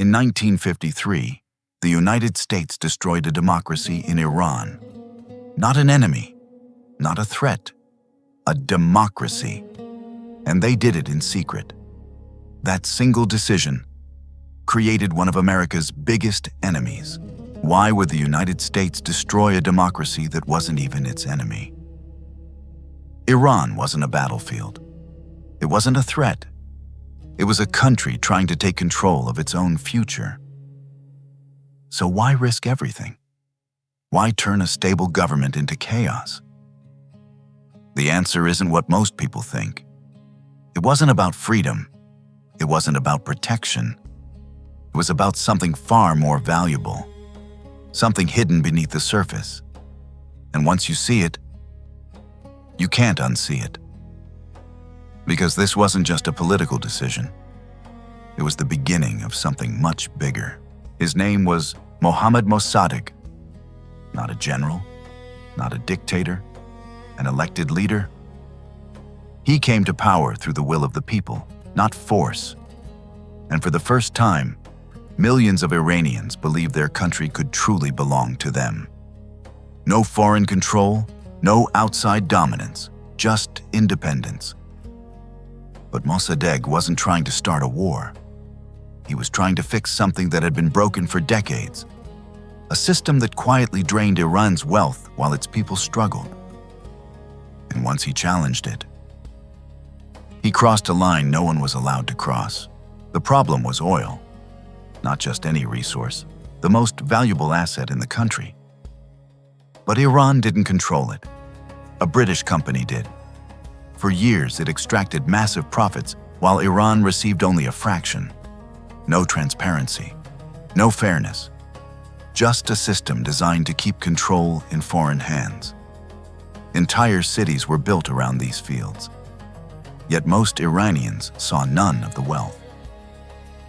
In 1953, the United States destroyed a democracy in Iran. Not an enemy, not a threat, a democracy. And they did it in secret. That single decision created one of America's biggest enemies. Why would the United States destroy a democracy that wasn't even its enemy? Iran wasn't a battlefield. It wasn't a threat. It was a country trying to take control of its own future. So why risk everything? Why turn a stable government into chaos? The answer isn't what most people think. It wasn't about freedom. It wasn't about protection. It was about something far more valuable, something hidden beneath the surface. And once you see it, you can't unsee it. Because this wasn't just a political decision. It was the beginning of something much bigger. His name was Mohammad Mossadegh. Not a general, not a dictator, an elected leader. He came to power through the will of the people, not force. And for the first time, millions of Iranians believed their country could truly belong to them. No foreign control, no outside dominance, just independence. But Mossadegh wasn't trying to start a war. He was trying to fix something that had been broken for decades, a system that quietly drained Iran's wealth while its people struggled. And once he challenged it, he crossed a line no one was allowed to cross. The problem was oil, not just any resource, the most valuable asset in the country. But Iran didn't control it. A British company did. For years, it extracted massive profits while Iran received only a fraction. No transparency, no fairness, just a system designed to keep control in foreign hands. Entire cities were built around these fields. Yet most Iranians saw none of the wealth.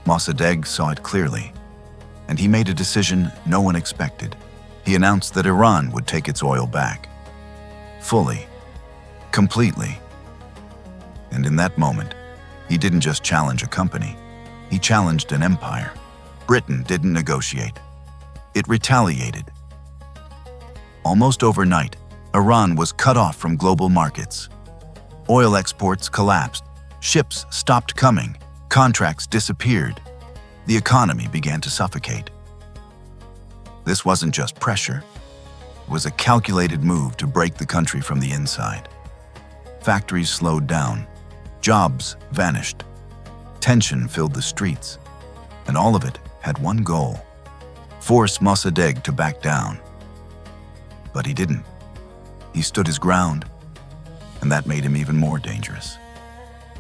Mossadegh saw it clearly, and he made a decision no one expected. He announced that Iran would take its oil back. Fully, completely. And in that moment, he didn't just challenge a company, he challenged an empire. Britain didn't negotiate. It retaliated. Almost overnight, Iran was cut off from global markets. Oil exports collapsed, ships stopped coming, contracts disappeared. The economy began to suffocate. This wasn't just pressure. It was a calculated move to break the country from the inside. Factories slowed down. Jobs vanished. Tension filled the streets. And all of it had one goal: force Mossadegh to back down. But he didn't. He stood his ground, and that made him even more dangerous.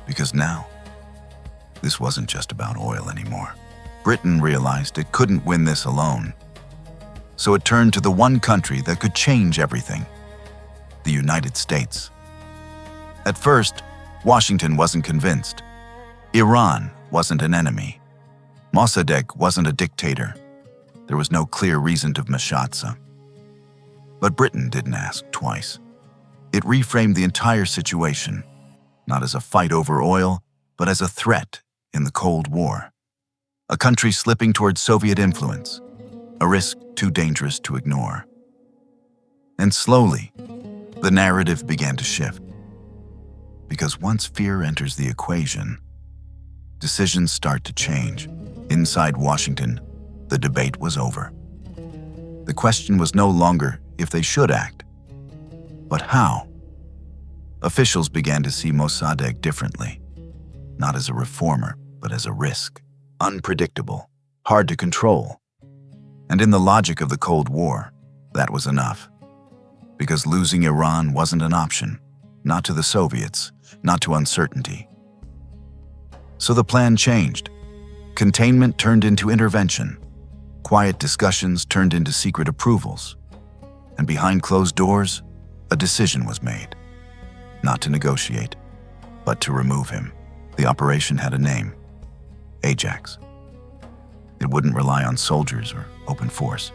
Because now, this wasn't just about oil anymore. Britain realized it couldn't win this alone. So it turned to the one country that could change everything: the United States. At first, Washington wasn't convinced. Iran wasn't an enemy. Mossadegh wasn't a dictator. There was no clear reason to Mashatsa. But Britain didn't ask twice. It reframed the entire situation, not as a fight over oil, but as a threat in the Cold War. A country slipping towards Soviet influence, a risk too dangerous to ignore. And slowly, the narrative began to shift. Because once fear enters the equation, decisions start to change. Inside Washington, the debate was over. The question was no longer if they should act, but how. Officials began to see Mossadegh differently, not as a reformer, but as a risk. Unpredictable, hard to control. And in the logic of the Cold War, that was enough. Because losing Iran wasn't an option, not to the Soviets, not to uncertainty. So the plan changed. Containment turned into intervention. Quiet discussions turned into secret approvals. And behind closed doors, a decision was made. Not to negotiate, but to remove him. The operation had a name: Ajax. It wouldn't rely on soldiers or open force.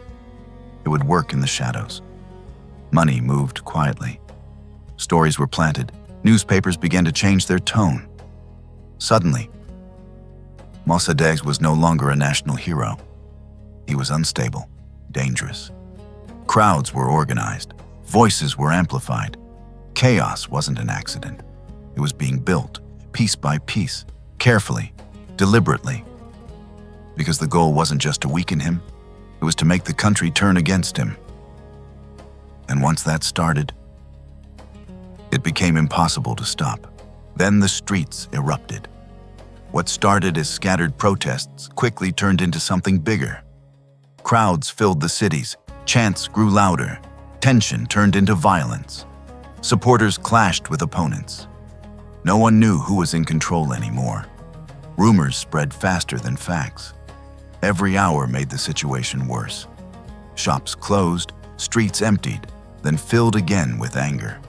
It would work in the shadows. Money moved quietly. Stories were planted. Newspapers began to change their tone. Suddenly, Mossadegh was no longer a national hero. He was unstable, dangerous. Crowds were organized, voices were amplified. Chaos wasn't an accident. It was being built, piece by piece, carefully, deliberately. Because the goal wasn't just to weaken him, it was to make the country turn against him. And once that started, it became impossible to stop. Then the streets erupted. What started as scattered protests quickly turned into something bigger. Crowds filled the cities, chants grew louder, tension turned into violence. Supporters clashed with opponents. No one knew who was in control anymore. Rumors spread faster than facts. Every hour made the situation worse. Shops closed, streets emptied, then filled again with anger.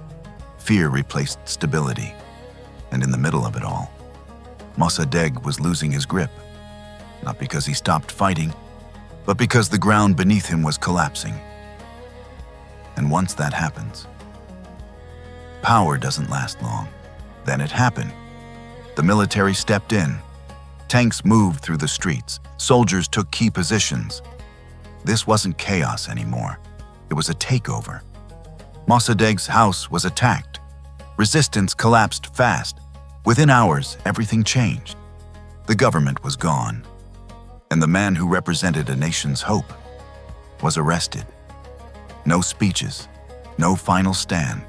Fear replaced stability. And in the middle of it all, Mossadegh was losing his grip, not because he stopped fighting, but because the ground beneath him was collapsing. And once that happens, power doesn't last long. Then it happened. The military stepped in. Tanks moved through the streets. Soldiers took key positions. This wasn't chaos anymore. It was a takeover. Mossadegh's house was attacked. Resistance collapsed fast. Within hours, everything changed. The government was gone, and the man who represented a nation's hope was arrested. No speeches, no final stand,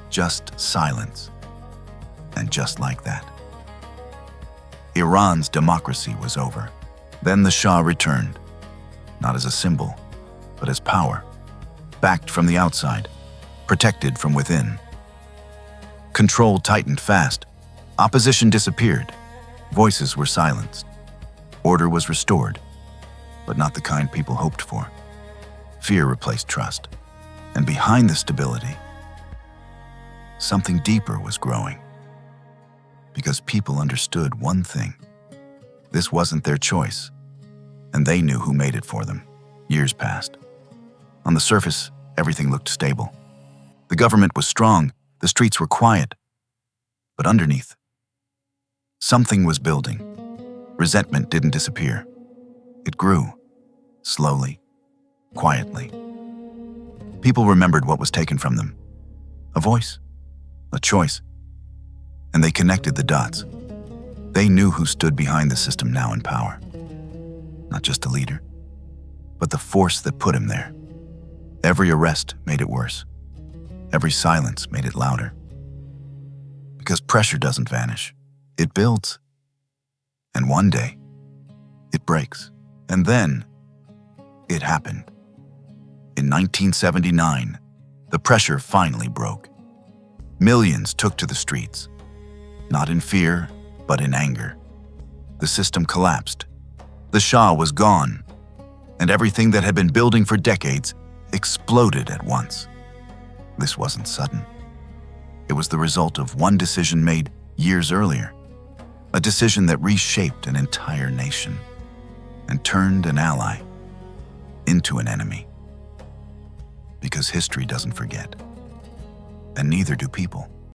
just silence. And just like that, Iran's democracy was over. Then the Shah returned, not as a symbol, but as power, backed from the outside, protected from within. Control tightened fast. Opposition disappeared. Voices were silenced. Order was restored, but not the kind people hoped for. Fear replaced trust. And behind the stability, something deeper was growing. Because people understood one thing. This wasn't their choice, and they knew who made it for them. Years passed. On the surface, everything looked stable. The government was strong, the streets were quiet. But underneath, something was building. Resentment didn't disappear. It grew, slowly, quietly. People remembered what was taken from them. A voice, a choice. And they connected the dots. They knew who stood behind the system now in power. Not just a leader, but the force that put him there. Every arrest made it worse. Every silence made it louder. Because pressure doesn't vanish. It builds. And one day, it breaks. And then, it happened. In 1979, the pressure finally broke. Millions took to the streets. Not in fear, but in anger. The system collapsed. The Shah was gone. And everything that had been building for decades exploded at once. This wasn't sudden. It was the result of one decision made years earlier. A decision that reshaped an entire nation and turned an ally into an enemy. Because history doesn't forget, and neither do people.